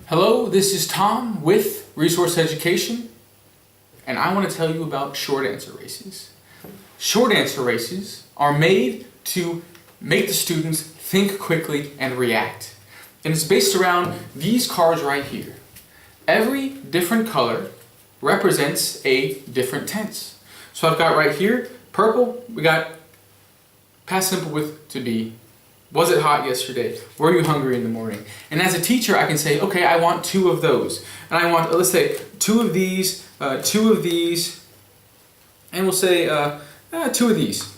Hello, this is Tom with Resource Education, and I want to tell you about short answer races. Short answer races are made to make the students think quickly and react. And it's based around these cards right here. Every different color represents a different tense. So I've got right here, purple, we got past simple with to be. Was it hot yesterday? Were you hungry in the morning? And as a teacher, I can say, okay, I want 2 of those. And I want, let's say, 2 of these, 2 of these, and we'll say 2 of these.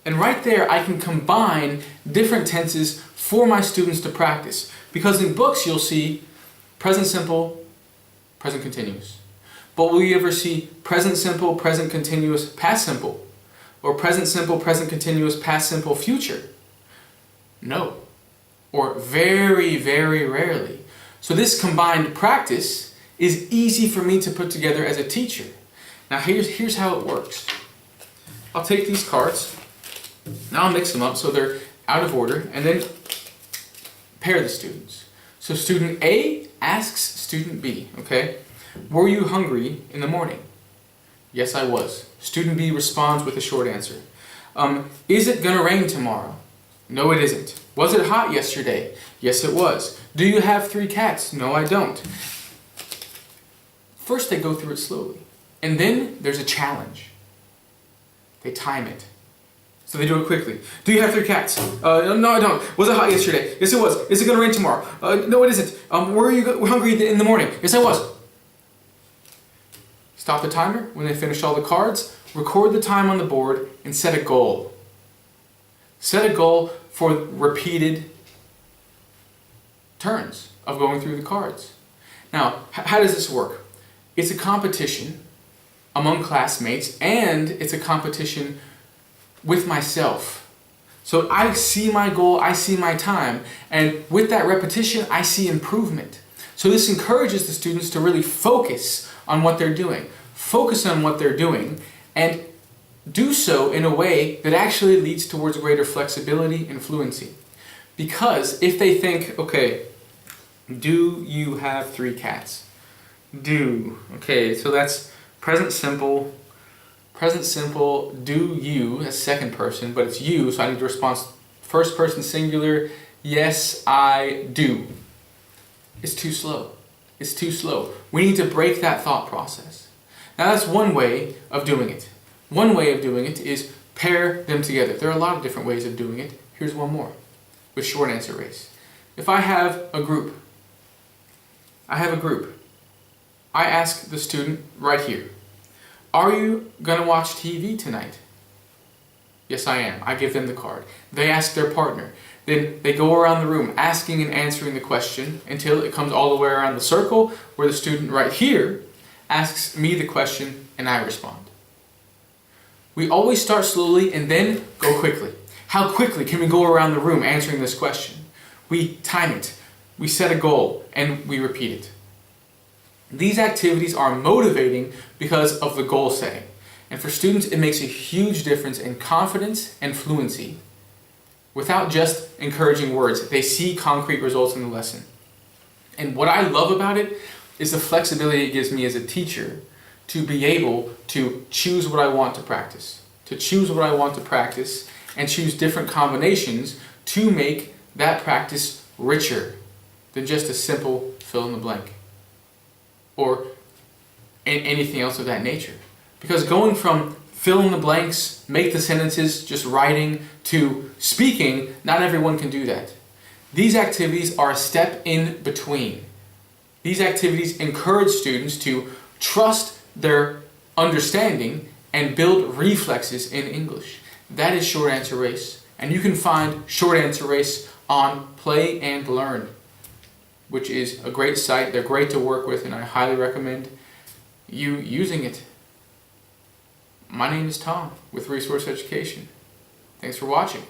And right there, I can combine different tenses for my students to practice. Because in books, you'll see present simple, present continuous. But will you ever see present simple, present continuous, past simple? Or present simple, present continuous, past simple, future? No, or very, very rarely. So this combined practice is easy for me to put together as a teacher. Now here's how it works. I'll take these cards, now I'll mix them up so they're out of order, and then pair the students. So student A asks student B, okay, were you hungry in the morning? Yes, I was. Student B responds with a short answer. Is it gonna rain tomorrow? No, it isn't. Was it hot yesterday? Yes, it was. Do you have 3 cats? No, I don't. First, they go through it slowly. And then there's a challenge. They time it. So they do it quickly. Do you have 3 cats? No, I don't. Was it hot yesterday? Yes, it was. Is it going to rain tomorrow? No, it isn't. Were you hungry in the morning? Yes, I was. Stop the timer when they finish all the cards. Record the time on the board and set a goal. Set a goal for repeated turns of going through the cards. Now, how does this work? It's a competition among classmates, and it's a competition with myself. So I see my goal, I see my time, and with that repetition, I see improvement. So this encourages the students to really focus on what they're doing. Focus on what they're doing, and do so in a way that actually leads towards greater flexibility and fluency. Because if they think, okay, do you have 3 cats? Do. Okay, so that's present simple, do you, that's second person, but it's you, so I need to respond first person singular, yes, I do. It's too slow. It's too slow. We need to break that thought process. Now that's one way of doing it. One way of doing it is pair them together. There are a lot of different ways of doing it. Here's one more, with short answer race. If I have a group, I ask the student right here, are you going to watch TV tonight? Yes, I am. I give them the card. They ask their partner. Then they go around the room asking and answering the question until it comes all the way around the circle where the student right here asks me the question and I respond. We always start slowly and then go quickly. How quickly can we go around the room answering this question? We time it, we set a goal, and we repeat it. These activities are motivating because of the goal setting. And for students, it makes a huge difference in confidence and fluency. Without just encouraging words, they see concrete results in the lesson. And what I love about it is the flexibility it gives me as a teacher to be able to choose what I want to practice. To choose what I want to practice and choose different combinations to make that practice richer than just a simple fill in the blank or anything else of that nature. Because going from fill in the blanks, make the sentences, just writing, to speaking, not everyone can do that. These activities are a step in between. These activities encourage students to trust their understanding and build reflexes in English. That is short answer race. And you can find short answer race on Play and Learn, which is a great site. They're great to work with and I highly recommend you using it. My name is Tom with Resource Education. Thanks for watching.